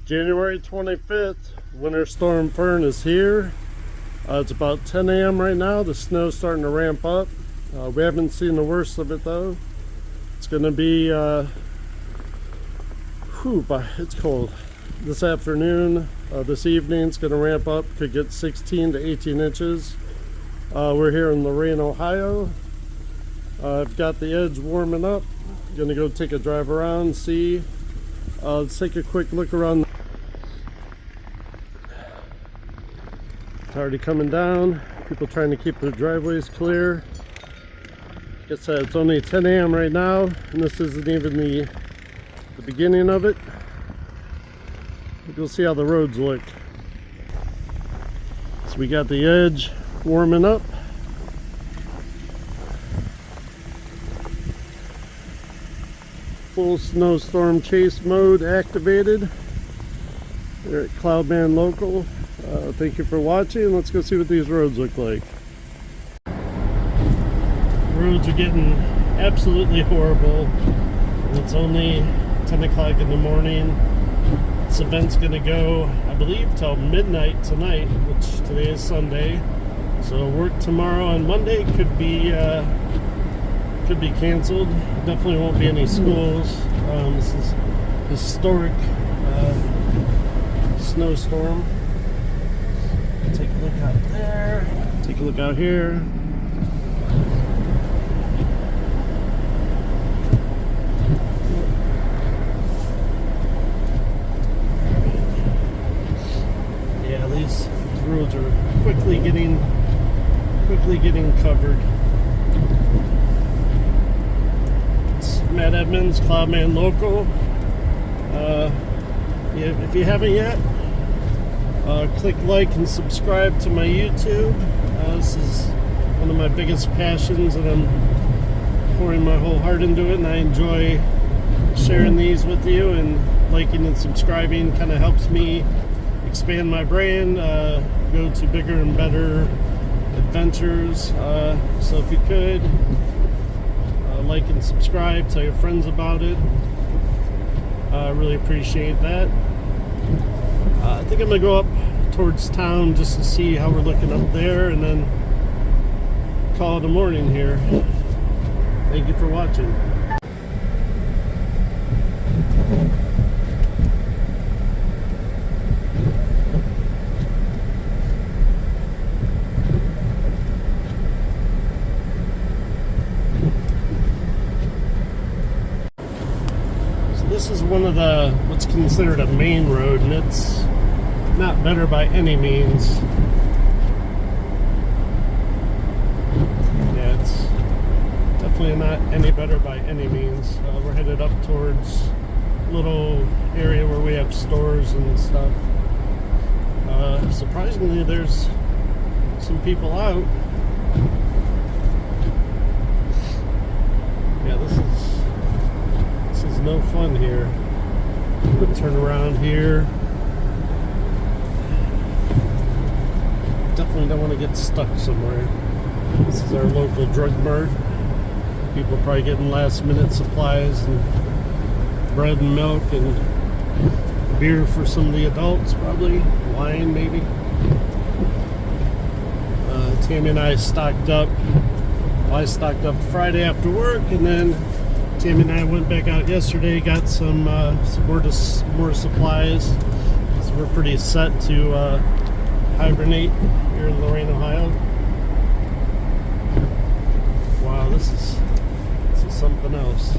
January 25th, Winter Storm Fern is here. It's about 10 a.m. right now. The snow's starting to ramp up. We haven't seen the worst of it though. It's going to be, it's cold. This afternoon, this evening, it's going to ramp up. Could get 16 to 18 inches. We're here in Lorain, Ohio. I've got the edge warming up. Going to go take a drive around, see. Let's take a quick look around. It's already coming down. People trying to keep their driveways clear. Like I said, it's only 10 a.m. right now, and this isn't even the beginning of it. You'll see how the roads look. So we got the edge warming up. Full snowstorm chase mode activated. We're at Cloudman Local. Thank you for watching. Let's go see what these roads look like. Roads are getting absolutely horrible. It's only 10 o'clock in the morning. This event's gonna go, I believe, till midnight tonight, which today is Sunday. So work tomorrow and Monday could be canceled. Definitely won't be any schools. This is historic snowstorm. Take a look out there. Take a look out here. Yeah, these roads are quickly getting covered. It's Matt Edmonds, Cloudman Local. If you haven't yet, click like and subscribe to my YouTube. This is one of my biggest passions, and I'm pouring my whole heart into it, and I enjoy sharing these with you, and liking and subscribing kind of helps me expand my brand, go to bigger and better adventures. So if you could like and subscribe, tell your friends about it. I really appreciate that. I think I'm gonna go up towards town just to see how we're looking up there, and then call it a morning here. Thank you for watching. This is one of what's considered a main road, and it's not better by any means. Yeah, it's definitely not any better by any means. We're headed up towards a little area where we have stores and stuff. Surprisingly, there's some people out. Yeah, this is no fun here. I'm gonna turn around here. Definitely don't want to get stuck somewhere. This is our local drug mart. People are probably getting last minute supplies and bread and milk and beer for some of the adults, probably wine maybe. Tammy and I stocked up. Well, I stocked up Friday after work, and then Tammy and I went back out yesterday, got some more supplies. So we're pretty set to hibernate here in Lorain, Ohio. Wow, this is something else.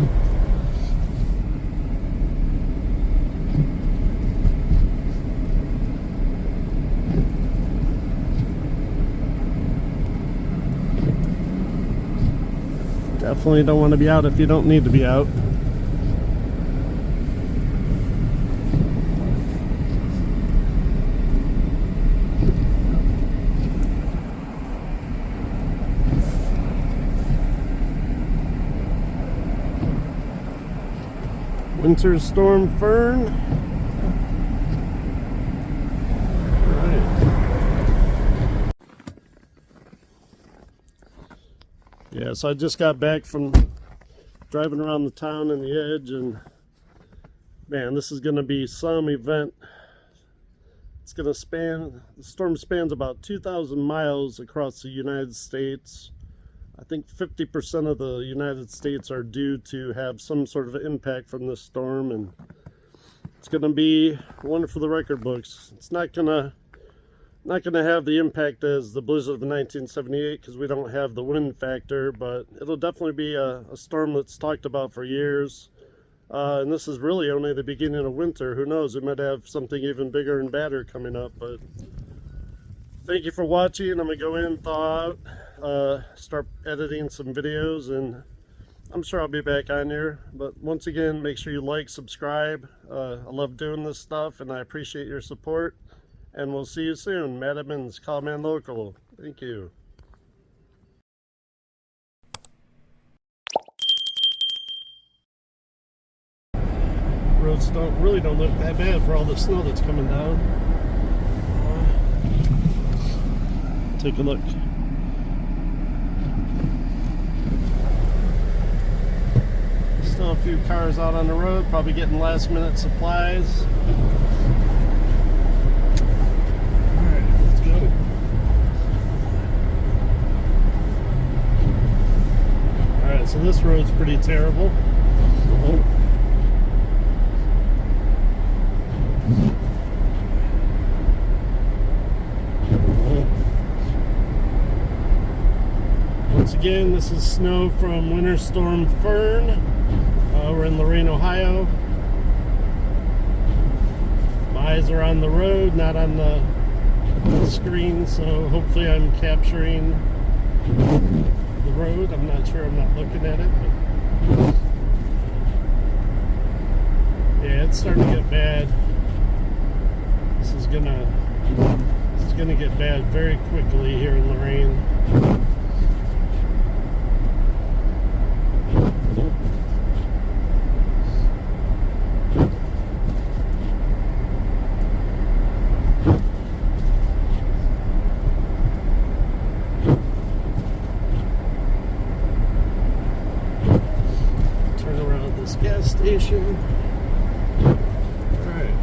Definitely don't want to be out if you don't need to be out. Winter Storm Fern. All right. Yeah, so I just got back from driving around the town in the edge, and man, this is going to be some event. It's going to span, the storm spans about 2,000 miles across the United States. I think 50% of the United States are due to have some sort of impact from this storm, and it's going to be one for the record books. It's not going to have the impact as the blizzard of 1978 because we don't have the wind factor, but it'll definitely be a storm that's talked about for years. And this is really only the beginning of winter. Who knows, we might have something even bigger and badder coming up. But thank you for watching. I'm gonna go in, thaw out, start editing some videos, and I'm sure I'll be back on here. But once again, make sure you like, subscribe. I love doing this stuff, and I appreciate your support. And we'll see you soon. Matt Edmonds, Callman Local. Thank you. Roads really don't look that bad for all the snow that's coming down. Take a look. Still a few cars out on the road, probably getting last minute supplies. Alright, let's go. Alright, so this road's pretty terrible. Once again, this is snow from Winter Storm Fern. We're in Lorain, Ohio. My eyes are on the road, not on the screen, so hopefully I'm capturing the road. I'm not sure, I'm not looking at it. But yeah, it's starting to get bad. This is gonna get bad very quickly here in Lorain. Turn around this gas station. Alright.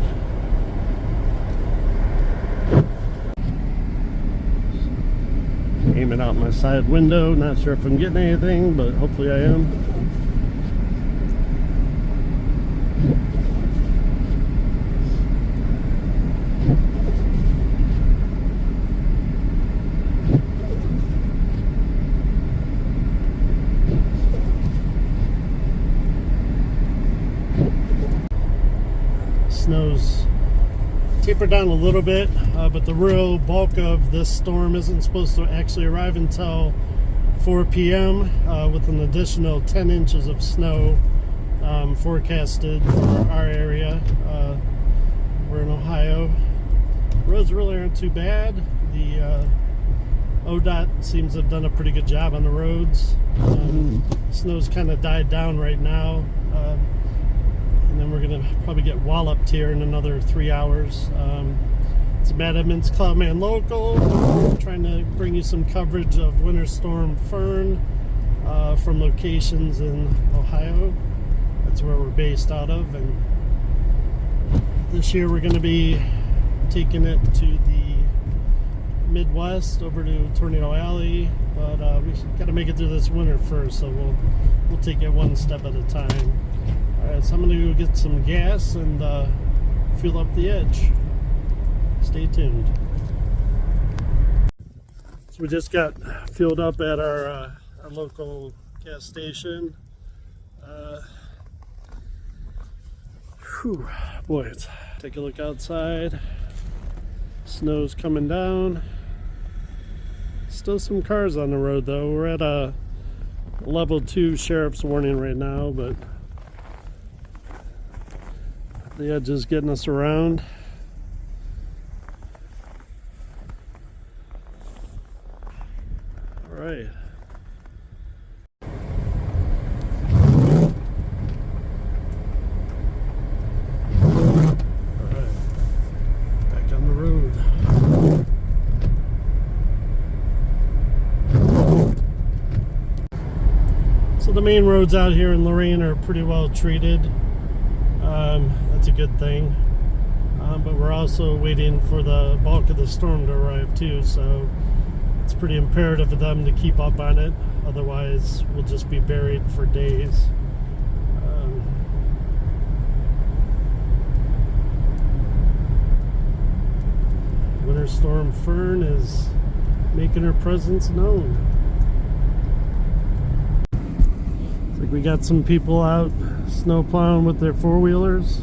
Aiming out my side window, not sure if I'm getting anything, but hopefully I am. Snow's tapered down a little bit, but the real bulk of this storm isn't supposed to actually arrive until 4 p.m. With an additional 10 inches of snow forecasted for our area. We're in Ohio. Roads really aren't too bad. The ODOT seems to have done a pretty good job on the roads. Snow's kind of died down right now. And then we're going to probably get walloped here in another 3 hours. It's Matt Edmonds, Cloudman Local. Trying to bring you some coverage of Winter Storm Fern from locations in Ohio. That's where we're based out of. And this year we're going to be taking it to the Midwest, over to Tornado Alley. But we got to make it through this winter first, so we'll take it one step at a time. Alright, so I'm going to go get some gas and fuel up the edge. Stay tuned. So we just got filled up at our local gas station. Boy, take a look outside. Snow's coming down. Still some cars on the road though. We're at a level 2 sheriff's warning right now, but the edge is getting us around. All right. All right. Back on the road. So the main roads out here in Lorain are pretty well treated. That's a good thing. But we're also waiting for the bulk of the storm to arrive too, so it's pretty imperative for them to keep up on it. Otherwise, we'll just be buried for days. Winter Storm Fern is making her presence known. Looks like we got some people out snow plowing with their four-wheelers.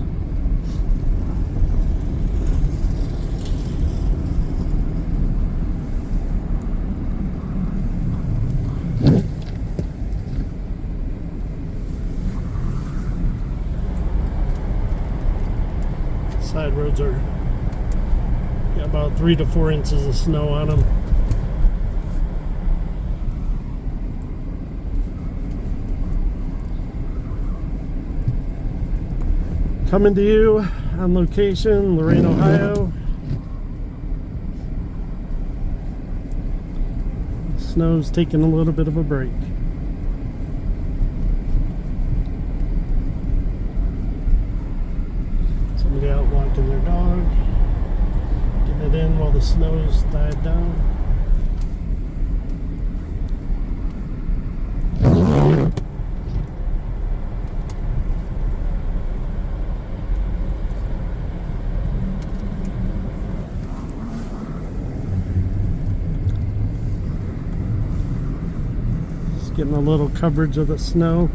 Side roads are got about 3 to 4 inches of snow on them. Coming to you on location, Lorain, Ohio. Snow's taking a little bit of a break. Somebody out walking their dog, getting it in while the snow's died down. Just getting a little coverage of the snow.